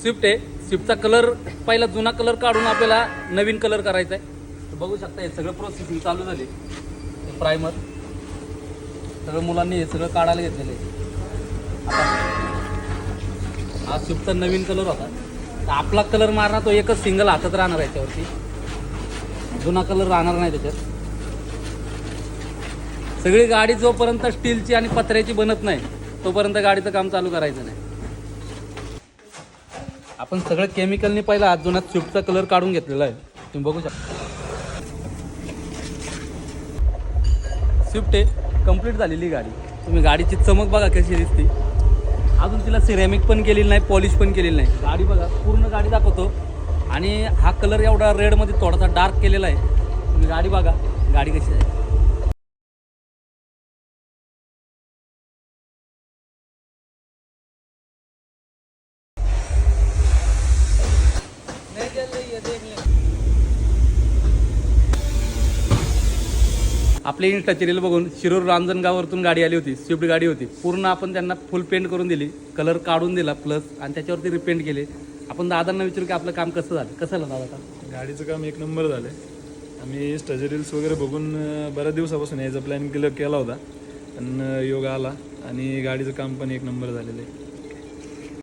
Swift आहे. स्विफ्टचा colour पहिला जुना कलर काढून आपल्याला नवीन कलर करायचा आहे. तर बघू शकता हे सगळं प्रोसेसिंग चालू झाली. प्रायमर सगळं मुलांनी हे सगळं काढायला घेतलेलं आहे. आता हा स्विफ्टचा नवीन कलर होता. तर आपला कलर मारणार तो एकच सिंगल हातात राहणार आहे. त्यावरती जुना कलर राहणार नाही त्याच्यात. सगळी गाडी जोपर्यंत स्टीलची आणि पत्र्याची बनत नाही तोपर्यंत गाडीचं काम चालू करायचं नाही. आपण सगळं केमिकलने पहिला हात जुना स्विफ्टचा कलर काढून घेतलेला आहे. तुम्ही बघू शकता स्विफ्ट आहे कंप्लीट झालेली गाडी. तुम्ही गाडीची चमक बघा कशी दिसते. अजून तिला सिरेमिक पण केलेली नाही, पॉलिश पण केलेली नाही. गाडी बघा पूर्ण गाडी दाखवतो. आणि हा कलर एवढा रेडमध्ये थोडासा डार्क केलेला आहे. तुम्ही गाडी बघा गाडी कशी आहे. आपले इन्स्टाची रील बघून शिरूर रांजणगाववरतून गाडी आली होती. स्विफ्ट गाडी होती. पूर्ण आपण त्यांना फुल पेंट करून दिली, कलर काढून दिला प्लस, आणि त्याच्यावरती रिपेंट केले. आपण दादांना विचारू की आपलं काम कसं झालं. कसं झालं दादा? गाडीचं काम एक नंबर झालं आहे. आम्ही इन्स्टाचे रील्स वगैरे बघून बऱ्याच दिवसापासून यायचा प्लॅन केला होता. पण योग आला आणि गाडीचं काम पण एक नंबर झालेलं आहे.